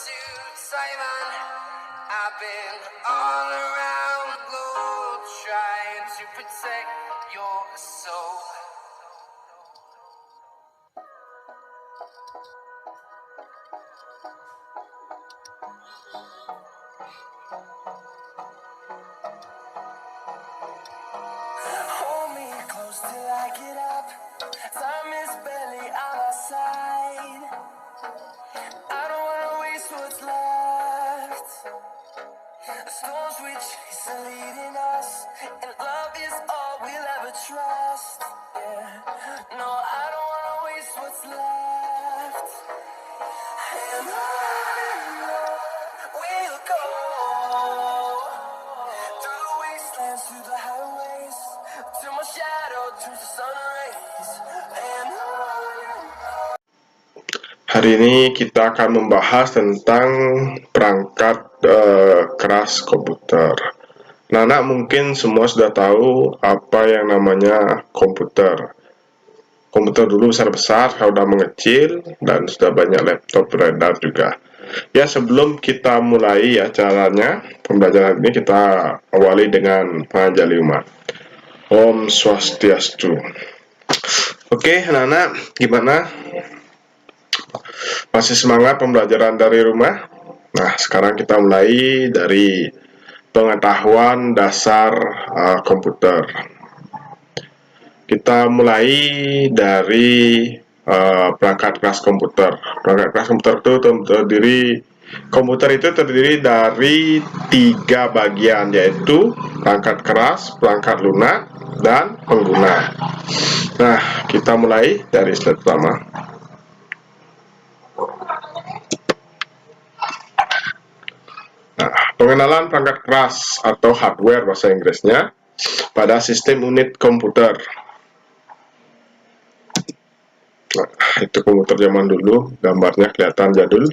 to Taiwan. I've been all around the globe trying to protect your soul. Hold me close till I get up. Time is barely on our side. I don't wanna waste what's left. The storms we chase are leading us, and love is all we'll ever trust. Yeah, no, I don't wanna waste what's left. And on we'll go, through the wastelands, through the highways, till my shadow turns to sun rays. And on. Hari ini kita akan membahas tentang perangkat keras komputer. Nana mungkin semua sudah tahu apa yang namanya komputer. Komputer dulu besar-besar, kalau udah mengecil, dan sudah banyak laptop beredar juga. Ya, sebelum kita mulai acaranya, pembelajaran ini kita awali dengan Panjali Umat. Om Swastiastu. Oke, Nana, gimana? Masih semangat pembelajaran dari rumah? Nah, sekarang kita mulai dari pengetahuan dasar komputer. Kita mulai dari perangkat keras komputer. Perangkat keras komputer itu terdiri dari 3 bagian, yaitu perangkat keras, perangkat lunak, dan pengguna. Nah, kita mulai dari slide pertama. Pengenalan perangkat keras atau hardware bahasa Inggrisnya pada sistem unit komputer. Nah, itu komputer zaman dulu, gambarnya kelihatan jadul.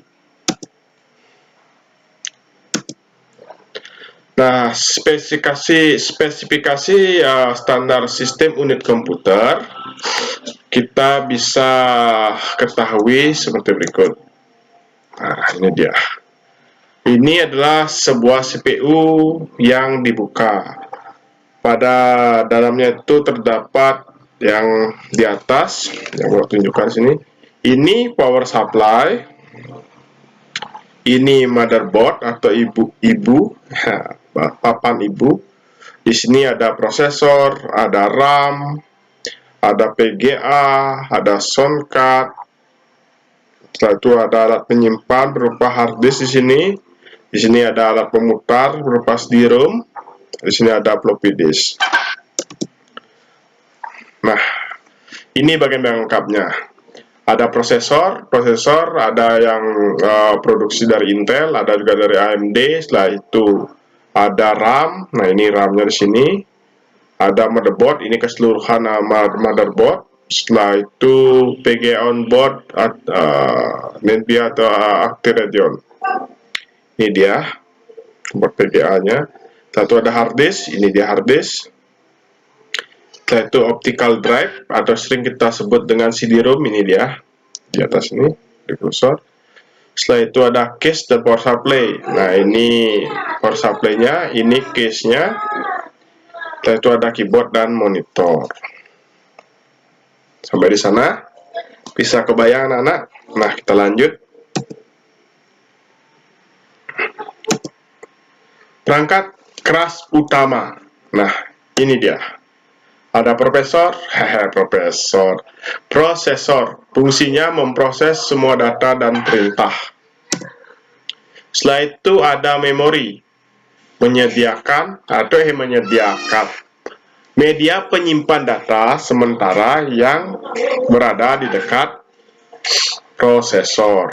Nah, spesifikasi standar sistem unit komputer kita bisa ketahui seperti berikut. Nah, ini dia. Ini adalah sebuah CPU yang dibuka. Pada dalamnya itu terdapat yang di atas, yang mau tunjukkan sini. Ini power supply. Ini motherboard atau ibu, papan ibu. Di sini ada prosesor, ada RAM, ada PGA, ada sound card. Setelah itu ada alat penyimpan berupa hard disk di sini. Di sini ada alat pemutar berupa CD-ROM. Di sini ada floppy disk. Nah, ini bagian lengkapnya. Ada prosesor ada yang produksi dari Intel, ada juga dari AMD. Setelah itu ada RAM. Nah, ini RAM-nya di sini. Ada motherboard, ini keseluruhan motherboard. Setelah itu PGA on board, NVIDIA atau Actinium. Ini dia buat PGA-nya. Satu ada hard disk, ini dia hard disk. Setelah itu optical drive atau sering kita sebut dengan CD-ROM, ini dia di atas ini di kursor. Setelah itu ada case dan power supply. Nah, ini power supply-nya, ini case-nya. Setelah itu ada keyboard dan monitor. Sampai di sana bisa kebayang anak-anak. Nah, kita lanjut. Perangkat keras utama. Nah, ini dia. Ada prosesor. Fungsinya memproses semua data dan perintah. Setelah itu ada memori. Menyediakan media penyimpan data sementara yang berada di dekat prosesor.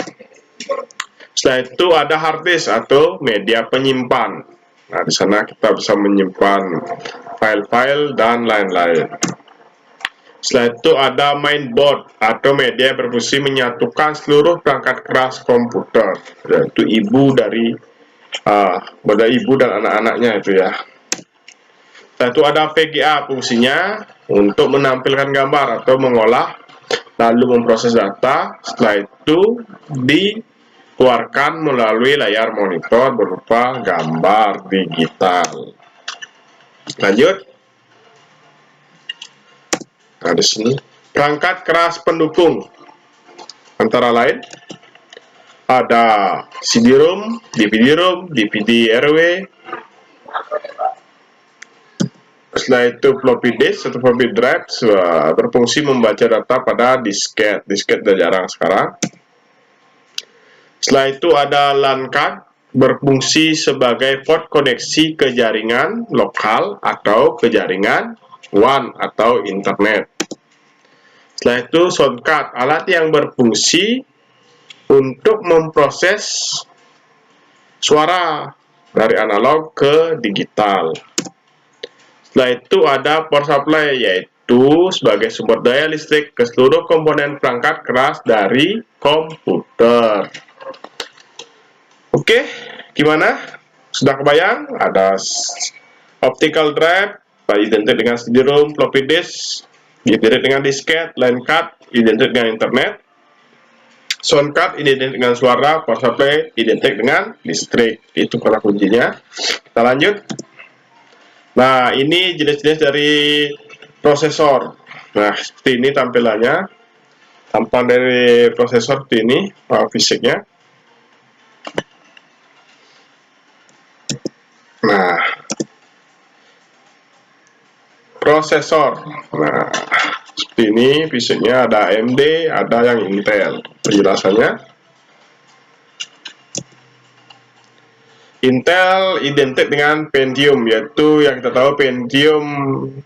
Setelah itu ada hard disk atau media penyimpan. Nah, di sana kita bisa menyimpan file-file dan lain-lain. Setelah itu ada mainboard atau media berfungsi menyatukan seluruh perangkat keras komputer, yaitu ibu dan anak-anaknya itu ya. Setelah itu ada VGA, fungsinya untuk menampilkan gambar atau mengolah lalu memproses data. Setelah itu dikeluarkan melalui layar monitor berupa gambar digital. Lanjut. Nah, di sini perangkat keras pendukung antara lain ada CD-ROM, DVD-ROM, DVD-RW. Setelah itu floppy disk atau floppy drive berfungsi membaca data pada disket. Disket udah jarang sekarang. Setelah itu ada LAN card, berfungsi sebagai port koneksi ke jaringan lokal atau ke jaringan WAN atau internet. Setelah itu sound card, alat yang berfungsi untuk memproses suara dari analog ke digital. Setelah itu ada power supply, yaitu sebagai sumber daya listrik ke seluruh komponen perangkat keras dari komputer. Oke, gimana? Sudah kebayang? Ada optical drive, identik dengan CD-ROM, floppy disk, identik dengan disket, LAN card, identik dengan internet, sound card, identik dengan suara, power supply, identik dengan listrik. Itu kata kuncinya. Kita lanjut. Nah, ini jenis-jenis dari prosesor. Nah, seperti ini tampilannya. Tampilan dari prosesor seperti ini, fisiknya. Nah, prosesor. Nah, seperti ini fisiknya, ada AMD, ada yang Intel. Penjelasannya. Intel identik dengan Pentium, yaitu yang kita tahu Pentium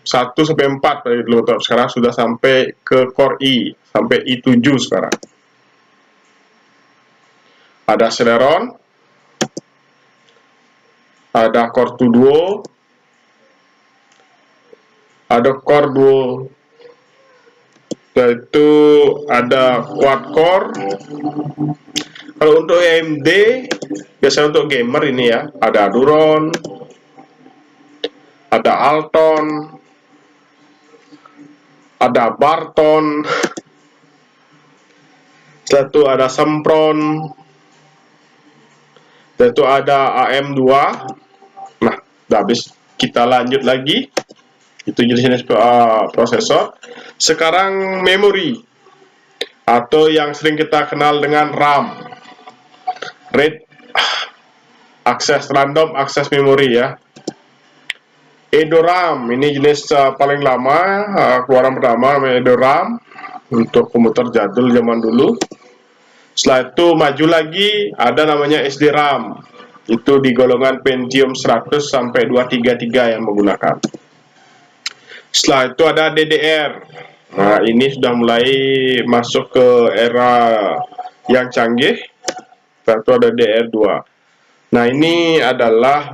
1-4 dari dulu, sekarang sudah sampai ke Core i, sampai i7 sekarang. Ada Celeron, ada Core 2 Duo, ada Core Duo, yaitu ada quad core. Kalau untuk AMD biasanya untuk gamer ini ya, ada Duron, ada Alton, ada Barton, setelah itu ada Sempron, setelah itu ada AM2. Nah, udah habis, kita lanjut lagi. Itu jenis-jenis prosesor. Sekarang memori, atau yang sering kita kenal dengan RAM, Random Access Memory ya. EDORAM, ini jenis paling lama, keluaran pertama namanya EDORAM untuk komputer jadul zaman dulu. Setelah itu maju lagi ada namanya SDRAM, itu di golongan Pentium 100 sampai 233 yang menggunakan. Setelah itu ada DDR. Nah, ini sudah mulai masuk ke era yang canggih. Setelah itu ada DDR2. Nah, ini adalah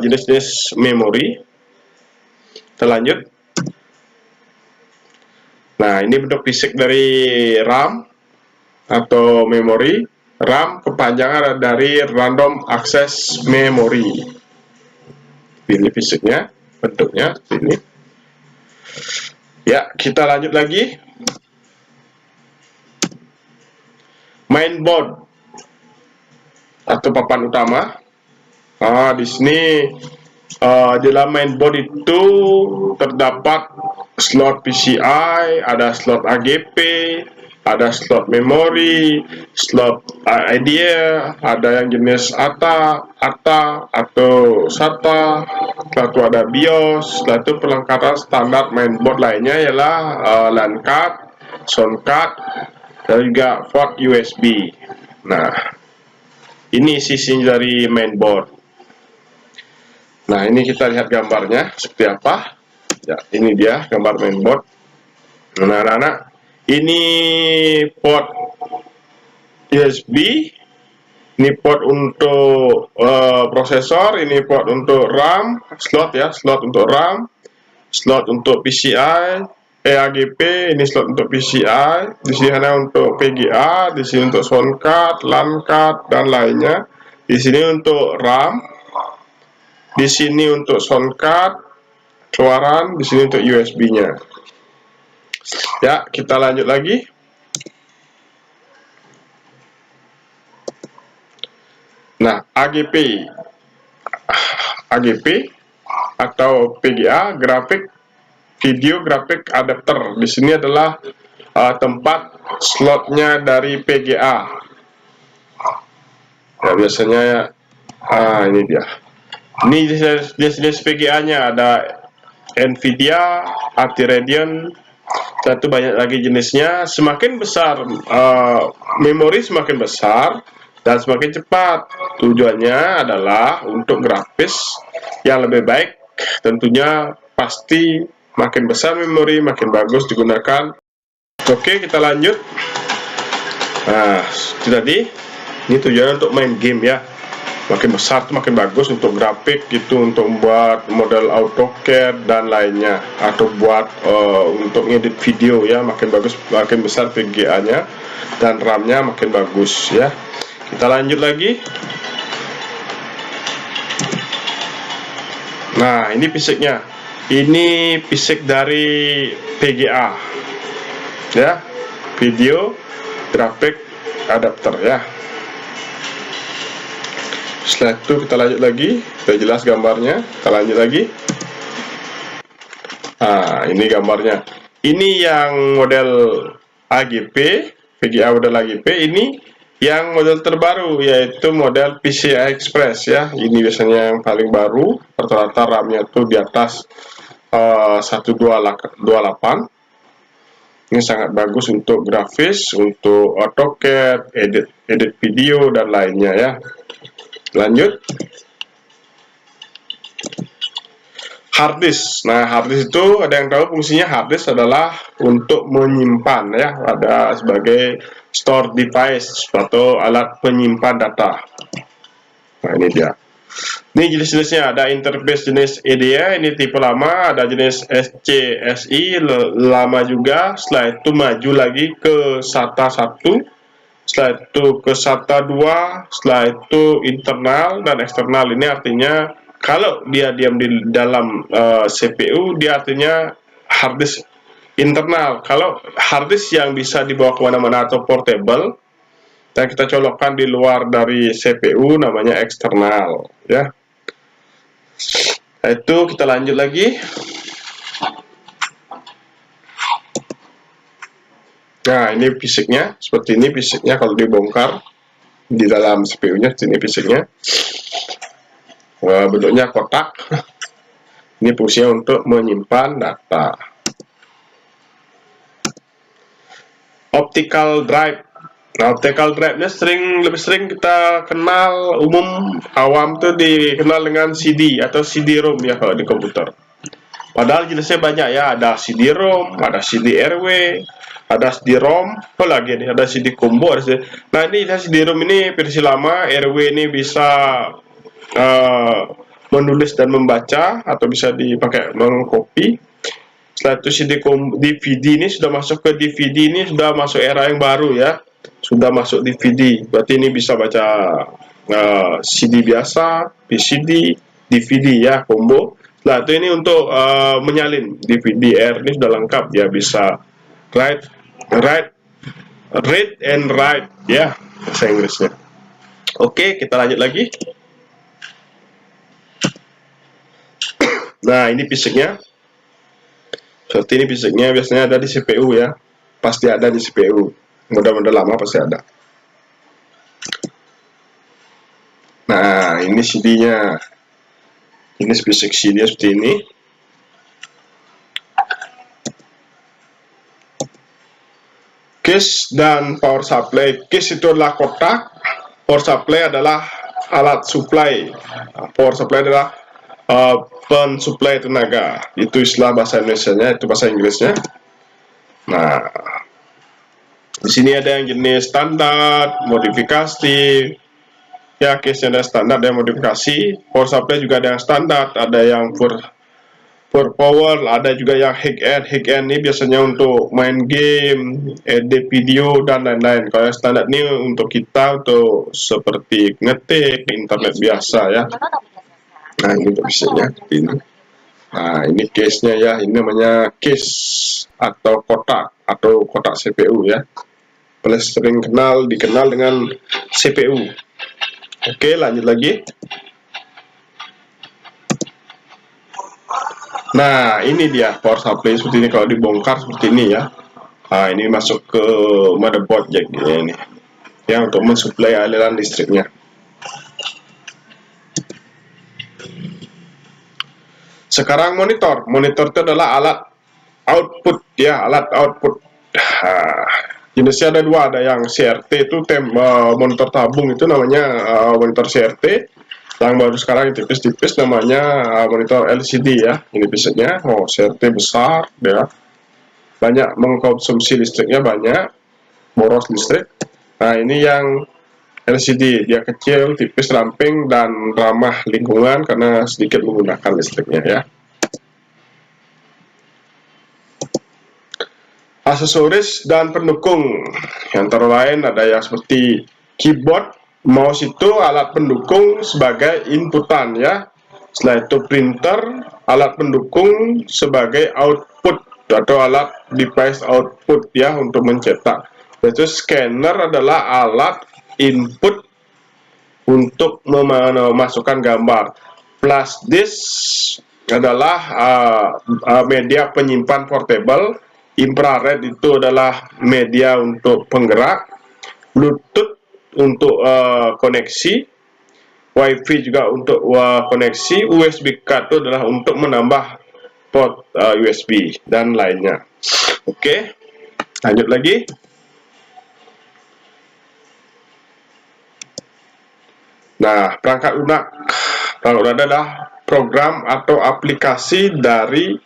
jenis-jenis memori. Kita lanjut. Nah, ini bentuk fisik dari RAM atau memori. RAM kepanjangan dari Random Access Memory. Pilih fisiknya, bentuknya ini. Ya, kita lanjut lagi. Mainboard atau papan utama. Di sini dalam mainboard itu terdapat slot PCI, ada slot AGP, ada slot memori, slot IDEA, ada yang jenis ATA atau SATA, setelah itu ada BIOS, setelah itu perlengkapan standar mainboard lainnya ialah LAN card, sound card, dan juga port USB. Nah, ini sisi dari mainboard. Nah, ini kita lihat gambarnya seperti apa. Ya, ini dia gambar mainboard. Nah, anak-anak, ini port USB, ini port untuk prosesor, ini port untuk RAM, slot ya, slot untuk RAM, slot untuk PCI, AGP, ini slot untuk PCI, di sini hanya untuk PGA, di sini untuk sound card, LAN card, dan lainnya. Di sini untuk RAM, di sini untuk sound card, keluaran, di sini untuk USB-nya. Ya, kita lanjut lagi. Nah, AGP atau PGA, grafik video graphic adapter. Di sini adalah tempat slotnya dari PGA. Ya, biasanya ini dia. Ini jenis PGA-nya ada Nvidia, AT Radeon, satu banyak lagi jenisnya. Semakin besar memori, semakin besar dan semakin cepat. Tujuannya adalah untuk grafis yang lebih baik. Tentunya pasti makin besar memori, makin bagus digunakan. Oke, kita lanjut. Nah, itu tadi. Ini tujuannya untuk main game ya. Makin besar tuh makin bagus untuk grafik gitu, untuk membuat model AutoCAD dan lainnya, atau buat untuk ngedit video ya. Makin bagus, makin besar VGA-nya dan RAM-nya makin bagus ya. Kita lanjut lagi. Nah, ini fisiknya. Ini fisik dari PGA ya, video graphic adapter ya. Setelah itu kita lanjut lagi, kita jelas gambarnya. Kita lanjut lagi. Ini gambarnya. Ini yang model AGP, VGA model AGP. Ini yang model terbaru, yaitu model PCI Express ya. Ini biasanya yang paling baru. Rata-rata RAM-nya tuh di atas 1228. Ini sangat bagus untuk grafis, untuk AutoCAD, edit video dan lainnya ya. Lanjut. Harddisk. Nah, harddisk itu ada yang tahu fungsinya. Harddisk adalah untuk menyimpan ya, ada sebagai store device atau alat penyimpan data. Nah, ini dia. Ini jenis-jenisnya, ada interface jenis EDA, ini tipe lama, ada jenis SCSI lama juga. Setelah itu maju lagi ke SATA 1, setelah itu ke SATA 2, setelah itu internal dan eksternal. Ini artinya kalau dia diam di dalam CPU, dia artinya harddisk internal. Kalau harddisk yang bisa dibawa kemana-mana atau portable dan kita colokkan di luar dari CPU, namanya eksternal ya. Itu kita lanjut lagi. Nah, ini fisiknya, seperti ini fisiknya kalau dibongkar di dalam CPU-nya. Ini fisiknya, bentuknya kotak. Ini fungsinya untuk menyimpan data. Optical drive. Nah, optical drive-nya lebih sering kita kenal, umum awam tuh dikenal dengan CD atau CD-ROM ya kalau di komputer. Padahal jenisnya banyak ya, ada CD-ROM, ada CD-RW, ada CD-ROM, apa lagi nih, ada CD combo, ada CD. Nah, ini CD-ROM ini versi lama, RW ini bisa menulis dan membaca atau bisa dipakai mengcopy. Setelah itu DVD ini sudah masuk ke DVD, ini sudah masuk era yang baru ya, sudah masuk DVD. Berarti ini bisa baca CD biasa, VCD, DVD ya, combo. Setelah itu ini untuk menyalin DVD-R ini sudah lengkap ya, bisa read and write ya, bahasa Inggrisnya. Oke, kita lanjut lagi. Nah, ini fisiknya. Seperti ini fisiknya, biasanya ada di CPU ya. Pasti ada di CPU. Model-model lama pasti ada. Nah, ini CD-nya. Ini fisik CD seperti ini. Case dan power supply. Case itu adalah kotak. Power supply adalah alat supply. Power supply adalah pensuplai tenaga. Itu istilah bahasa Indonesianya, itu bahasa Inggrisnya. Nah, di sini ada yang jenis standar, modifikasi. Ya, case-nya ada standar dan modifikasi. Power supply juga ada yang standar, ada yang for power, ada juga yang high-end. High-end ini biasanya untuk main game, edit video dan lain-lain. Kalau yang standar ini untuk kita, untuk seperti ngetik internet biasa ya. Nah, ini fisiknya ini. Nah, ini case-nya ya, ini namanya case atau kotak CPU ya. Paling sering dikenal dengan CPU. Oke, lanjut lagi. Nah, ini dia power supply seperti ini. Kalau dibongkar seperti ini ya. Nah, ini masuk ke motherboard jack ini ya, untuk mensuplai aliran listriknya. Sekarang monitor itu adalah alat output ya, alat output. Jenisnya ada dua, ada yang CRT itu monitor tabung itu namanya monitor CRT. Yang baru sekarang tipis-tipis namanya monitor LCD ya. Ini biasanya CRT besar ya, banyak mengkonsumsi listriknya, banyak boros listrik. Nah, ini yang LCD, dia kecil, tipis, ramping, dan ramah lingkungan karena sedikit menggunakan listriknya ya. Aksesoris dan pendukung, antara lain ada yang seperti keyboard, mouse itu alat pendukung sebagai inputan ya. Setelah itu printer, alat pendukung sebagai output atau alat device output ya, untuk mencetak. Yaitu scanner adalah alat input untuk memasukkan gambar. Flash disk adalah media penyimpan portable. Infrared itu adalah media untuk penggerak. Bluetooth untuk koneksi. Wi-Fi juga untuk koneksi. USB card itu adalah untuk menambah port USB dan lainnya. Oke, lanjut lagi. Nah, perangkat lunak adalah program atau aplikasi dari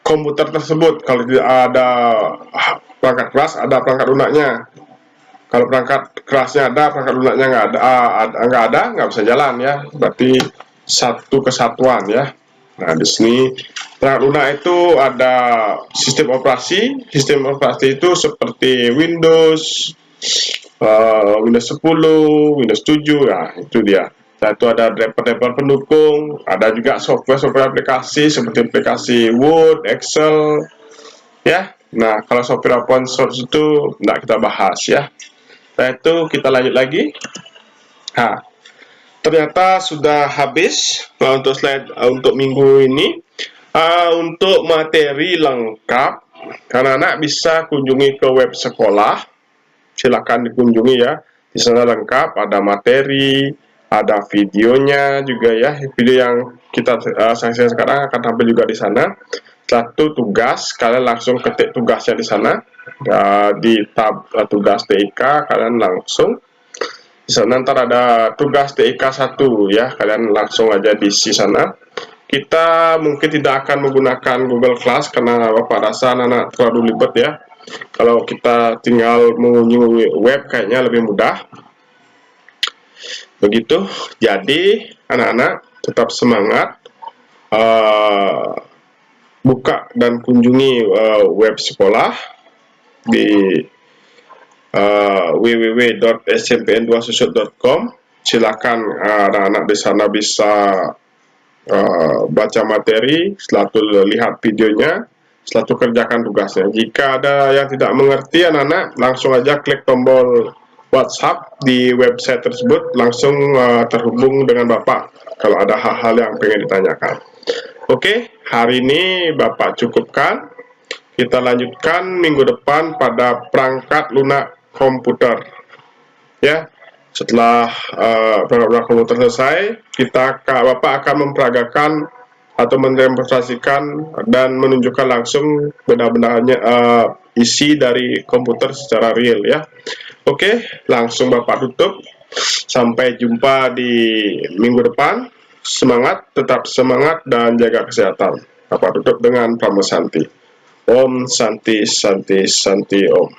komputer tersebut. Kalau tidak ada perangkat keras, ada perangkat lunaknya. Kalau perangkat kerasnya ada, perangkat lunaknya nggak ada, nggak bisa jalan ya. Berarti satu kesatuan ya. Nah, di sini perangkat lunak itu ada sistem operasi. Sistem operasi itu seperti Windows 10, Windows 7, ya itu dia. Itu ada driver pendukung, ada juga software aplikasi seperti aplikasi Word, Excel, ya. Nah, kalau software open source itu tidak kita bahas ya. Setelah itu kita lanjut lagi. Nah, ternyata sudah habis untuk slide untuk minggu ini. Untuk materi lengkap, anak-anak bisa kunjungi ke web sekolah. Silakan dikunjungi ya. Di sana lengkap, ada materi, ada videonya juga ya. Video yang kita saksikan sekarang akan tampil juga di sana. Satu tugas, kalian langsung ketik tugasnya di sana. Di tab tugas TIK, kalian langsung di sana. Ntar ada tugas TIK 1 ya, kalian langsung aja di sana. Kita mungkin tidak akan menggunakan Google Class karena Bapak rasa anak-anak terlalu ribet ya. Kalau kita tinggal mengunjungi web kayaknya lebih mudah. Begitu. Jadi anak-anak tetap semangat, buka dan kunjungi web sekolah di www.smpn2susut.com. Silakan anak-anak di sana bisa baca materi, setelah itu lihat videonya, setelah itu kerjakan tugasnya. Jika ada yang tidak mengerti anak-anak, langsung aja klik tombol WhatsApp di website tersebut, langsung terhubung dengan Bapak kalau ada hal-hal yang pengen ditanyakan. Oke, hari ini Bapak cukupkan. Kita lanjutkan minggu depan pada perangkat lunak komputer. Ya, setelah perangkat lunak komputer selesai, Bapak akan memperagakan atau mendemonstrasikan dan menunjukkan langsung benda-bendanya isi dari komputer secara real ya. Oke, langsung Bapak tutup. Sampai jumpa di minggu depan. Semangat, tetap semangat dan jaga kesehatan. Bapak tutup dengan Pramu Santi. Om Santi Santi Santi Om.